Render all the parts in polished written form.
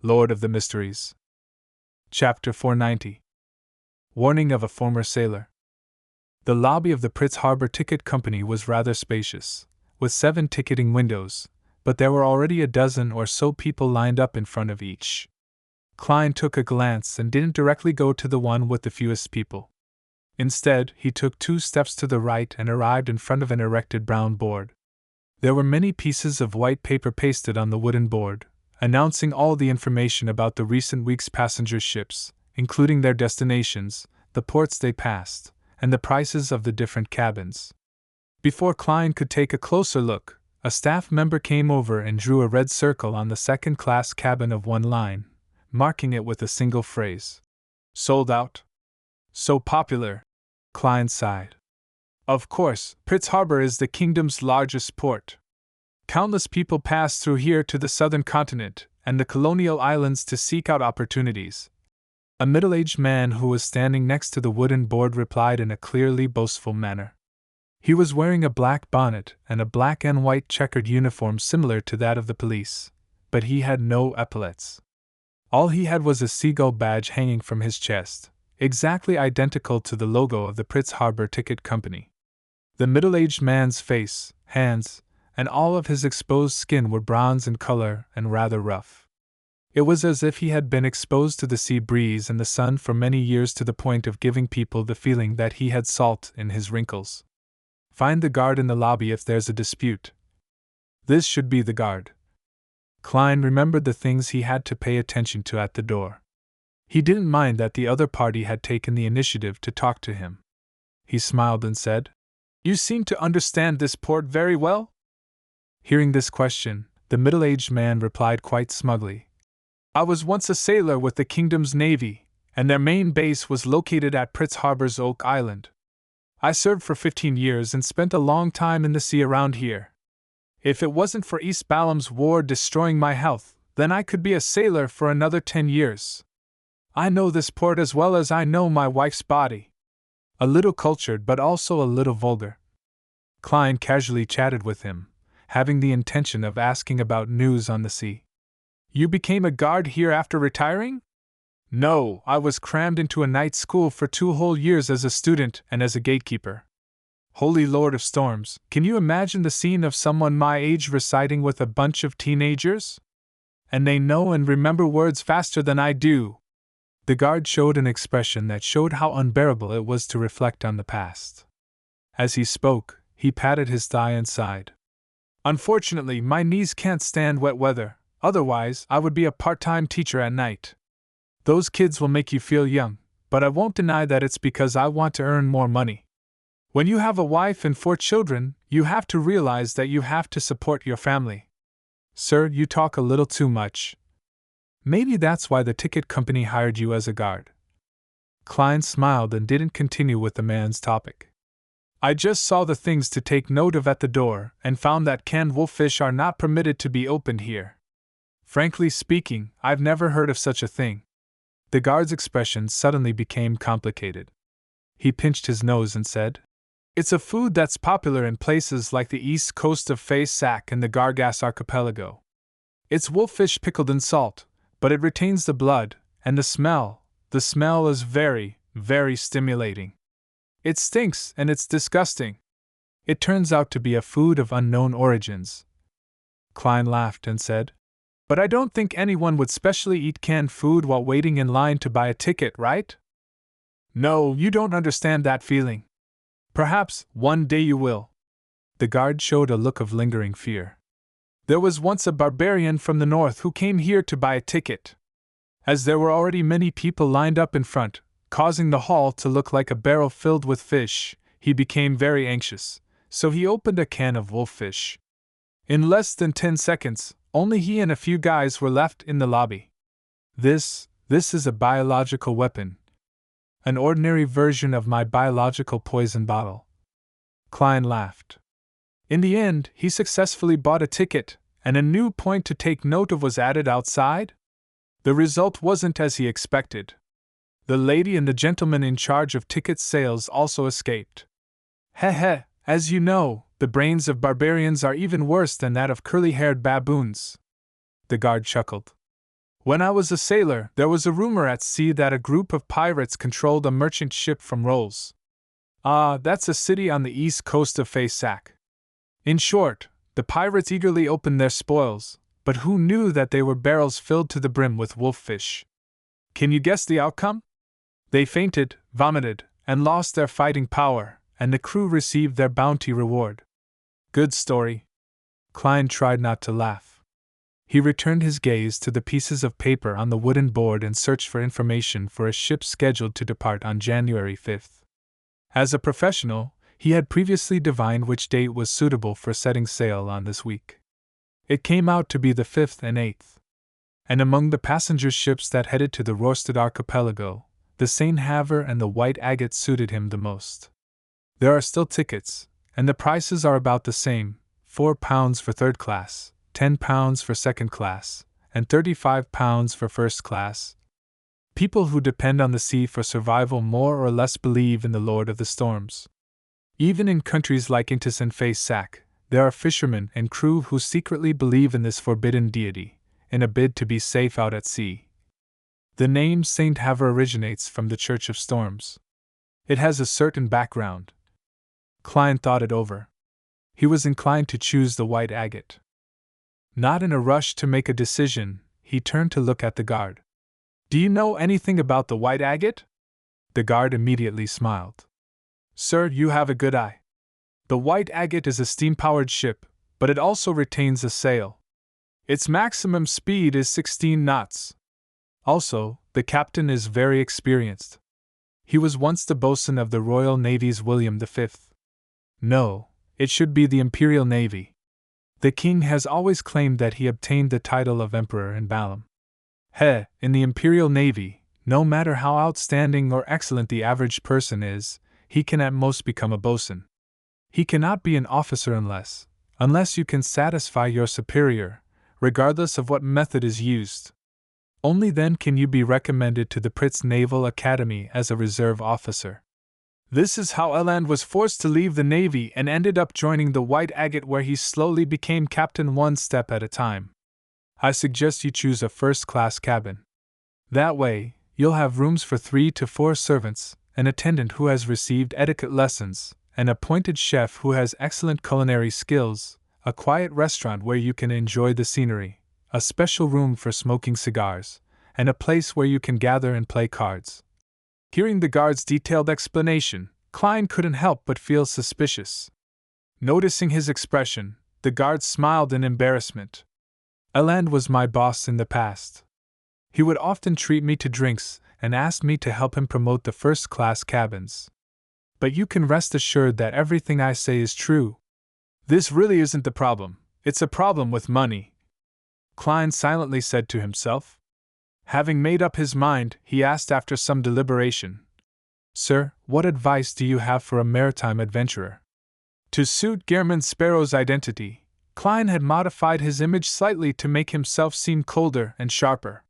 Lord of the Mysteries. Chapter 490. Warning of a Former Sailor. The lobby of the Pritz Harbor Ticket Company was rather spacious, with 7 ticketing windows, but there were already a dozen or so people lined up in front of each. Klein took a glance and didn't directly go to the one with the fewest people. Instead, he took 2 steps to the right and arrived in front of an erected brown board. There were many pieces of white paper pasted on the wooden board, announcing all the information about the recent week's passenger ships, including their destinations, the ports they passed, and the prices of the different cabins. Before Klein could take a closer look, a staff member came over and drew a red circle on the second-class cabin of one line, marking it with a single phrase. "Sold out." "So popular," Klein sighed. "Of course, Pritz Harbor is the kingdom's largest port. Countless people pass through here to the southern continent and the colonial islands to seek out opportunities." A middle-aged man who was standing next to the wooden board replied in a clearly boastful manner. He was wearing a black bonnet and a black and white checkered uniform similar to that of the police, but he had no epaulets. All he had was a seagull badge hanging from his chest, exactly identical to the logo of the Pritz Harbor Ticket Company. The middle-aged man's face, hands, and all of his exposed skin were bronze in color and rather rough. It was as if he had been exposed to the sea breeze and the sun for many years to the point of giving people the feeling that he had salt in his wrinkles. "Find the guard in the lobby if there's a dispute." This should be the guard. Klein remembered the things he had to pay attention to at the door. He didn't mind that the other party had taken the initiative to talk to him. He smiled and said, "You seem to understand this port very well?" Hearing this question, the middle-aged man replied quite smugly, "I was once a sailor with the kingdom's navy, and their main base was located at Pritz Harbor's Oak Island. I served for 15 years and spent a long time in the sea around here. If it wasn't for East Balam's war destroying my health, then I could be a sailor for another 10 years. I know this port as well as I know my wife's body." A little cultured but also a little vulgar, Klein casually chatted with him, having the intention of asking about news on the sea. "You became a guard here after retiring?" "No, I was crammed into a night school for 2 whole years as a student and as a gatekeeper. Holy Lord of Storms, can you imagine the scene of someone my age reciting with a bunch of teenagers? And they know and remember words faster than I do." The guard showed an expression that showed how unbearable it was to reflect on the past. As he spoke, he patted his thigh and sighed. "Unfortunately, my knees can't stand wet weather, otherwise I would be a part-time teacher at night. Those kids will make you feel young, but I won't deny that it's because I want to earn more money. When you have a wife and 4 children, you have to realize that you have to support your family." "Sir, you talk a little too much. Maybe that's why the ticket company hired you as a guard." Klein smiled and didn't continue with the man's topic. "I just saw the things to take note of at the door and found that canned wolffish are not permitted to be opened here. Frankly speaking, I've never heard of such a thing." The guard's expression suddenly became complicated. He pinched his nose and said, "It's a food that's popular in places like the east coast of Fay Sac and the Gargas archipelago. It's wolffish pickled in salt, but it retains the blood, and the smell is very, very stimulating. It stinks and it's disgusting. It turns out to be a food of unknown origins." Klein laughed and said, "But I don't think anyone would specially eat canned food while waiting in line to buy a ticket, right? No, you don't understand that feeling. Perhaps one day you will." The guard showed a look of lingering fear. "There was once a barbarian from the north who came here to buy a ticket. As there were already many people lined up in front, causing the hall to look like a barrel filled with fish, he became very anxious, so he opened a can of wolffish. In less than 10 seconds, only he and a few guys were left in the lobby. This is a biological weapon. An ordinary version of my biological poison bottle." Klein laughed. "In the end, he successfully bought a ticket, and a new point to take note of was added outside? The result wasn't as he expected. The lady and the gentleman in charge of ticket sales also escaped. Heh, as you know, the brains of barbarians are even worse than that of curly-haired baboons." The guard chuckled. When I was a sailor, there was a rumor at sea that a group of pirates controlled a merchant ship from Rolls. That's a city on the east coast of Fay-Sac. In short, the pirates eagerly opened their spoils, but who knew that they were barrels filled to the brim with wolf-fish? Can you guess the outcome? They fainted, vomited, and lost their fighting power, and the crew received their bounty reward. Good story. Klein tried not to laugh. He returned his gaze to the pieces of paper on the wooden board and searched for information for a ship scheduled to depart on January 5th. As a professional, he had previously divined which date was suitable for setting sail on this week. It came out to be the 5th and 8th. And among the passenger ships that headed to the Rorstad archipelago, the St. Havre and the White Agate suited him the most. There are still tickets, and the prices are about the same: £4 for third class, £10 for second class, and £35 for first class. People who depend on the sea for survival more or less believe in the Lord of the Storms. Even in countries like Intis and Fay-Sac, there are fishermen and crew who secretly believe in this forbidden deity, in a bid to be safe out at sea. The name St. Havre originates from the Church of Storms. It has a certain background. Klein thought it over. He was inclined to choose the White Agate. Not in a rush to make a decision, he turned to look at the guard. Do you know anything about the White Agate? The guard immediately smiled. Sir, you have a good eye. The White Agate is a steam-powered ship, but it also retains a sail. Its maximum speed is 16 knots. Also, the captain is very experienced. He was once the boatswain of the Royal Navy's William V. No, it should be the Imperial Navy. The king has always claimed that he obtained the title of Emperor in Balam. In the Imperial Navy, no matter how outstanding or excellent the average person is, he can at most become a boatswain. He cannot be an officer unless you can satisfy your superior, regardless of what method is used. Only then can you be recommended to the Pritz Naval Academy as a reserve officer. This is how Eland was forced to leave the Navy and ended up joining the White Agate, where he slowly became captain one step at a time. I suggest you choose a first-class cabin. That way, you'll have rooms for 3 to 4 servants, an attendant who has received etiquette lessons, an appointed chef who has excellent culinary skills, a quiet restaurant where you can enjoy the scenery, a special room for smoking cigars, and a place where you can gather and play cards. Hearing the guard's detailed explanation, Klein couldn't help but feel suspicious. Noticing his expression, the guard smiled in embarrassment. Eland was my boss in the past. He would often treat me to drinks and ask me to help him promote the first-class cabins. But you can rest assured that everything I say is true. This really isn't the problem, it's a problem with money, Klein silently said to himself. Having made up his mind, he asked after some deliberation, Sir, what advice do you have for a maritime adventurer? To suit Gehrman Sparrow's identity, Klein had modified his image slightly to make himself seem colder and sharper.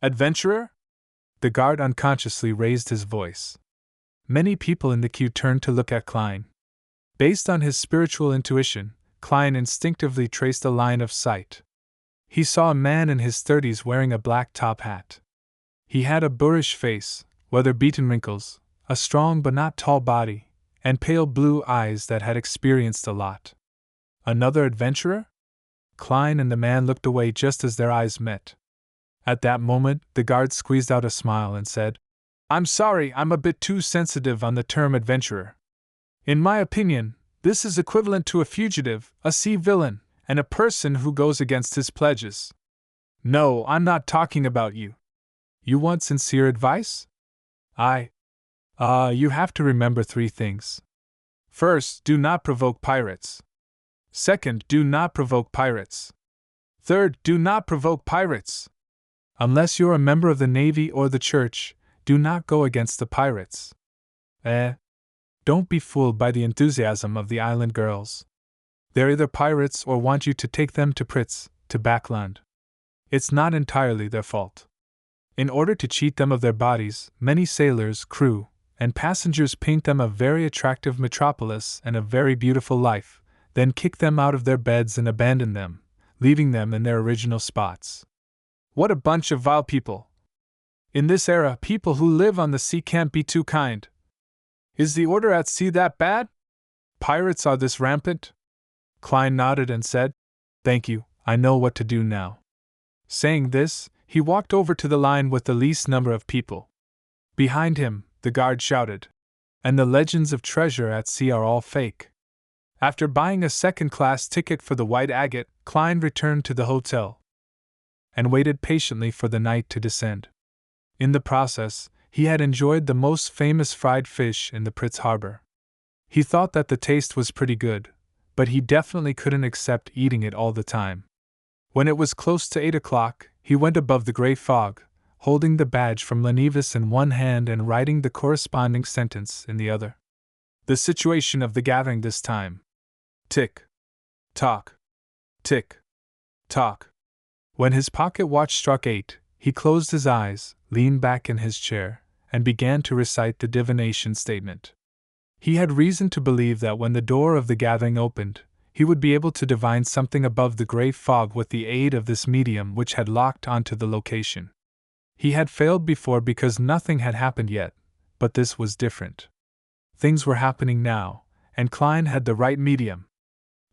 Adventurer? The guard unconsciously raised his voice. Many people in the queue turned to look at Klein. Based on his spiritual intuition, Klein instinctively traced a line of sight. He saw a man in his 30s wearing a black top hat. He had a boorish face, weather-beaten wrinkles, a strong but not tall body, and pale blue eyes that had experienced a lot. Another adventurer? Klein and the man looked away just as their eyes met. At that moment, the guard squeezed out a smile and said, I'm sorry, I'm a bit too sensitive on the term adventurer. In my opinion, this is equivalent to a fugitive, a sea villain, and a person who goes against his pledges. No, I'm not talking about you. You want sincere advice? You have to remember 3 things. First, do not provoke pirates. Second, do not provoke pirates. Third, do not provoke pirates. Unless you're a member of the Navy or the Church, do not go against the pirates. Don't be fooled by the enthusiasm of the island girls. They're either pirates or want you to take them to Pritz, to Backland. It's not entirely their fault. In order to cheat them of their bodies, many sailors, crew, and passengers paint them a very attractive metropolis and a very beautiful life, then kick them out of their beds and abandon them, leaving them in their original spots. What a bunch of vile people! In this era, people who live on the sea can't be too kind. Is the order at sea that bad? Pirates are this rampant? Klein nodded and said, "Thank you, I know what to do now." Saying this, he walked over to the line with the least number of people. Behind him, the guard shouted, "And the legends of treasure at sea are all fake." After buying a second-class ticket for the White Agate, Klein returned to the hotel and waited patiently for the night to descend. In the process, he had enjoyed the most famous fried fish in the Pritz Harbor. He thought that the taste was pretty good, but he definitely couldn't accept eating it all the time. When it was close to 8 o'clock, he went above the gray fog, holding the badge from Lenevis in one hand and writing the corresponding sentence in the other. The situation of the gathering this time. Tick. Tock. Tick. Tock. When his pocket watch struck 8, he closed his eyes, leaned back in his chair, and began to recite the divination statement. He had reason to believe that when the door of the gathering opened, he would be able to divine something above the gray fog with the aid of this medium which had locked onto the location. He had failed before because nothing had happened yet, but this was different. Things were happening now, and Klein had the right medium.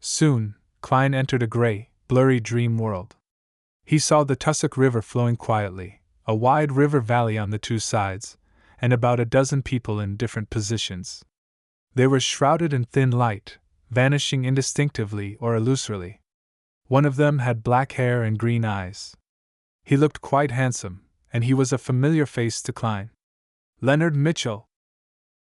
Soon, Klein entered a gray, blurry dream world. He saw the Tussock River flowing quietly, a wide river valley on the two sides, and about a dozen people in different positions. They were shrouded in thin light, vanishing indistinctively or illusorily. One of them had black hair and green eyes. He looked quite handsome, and he was a familiar face to Klein. Leonard Mitchell,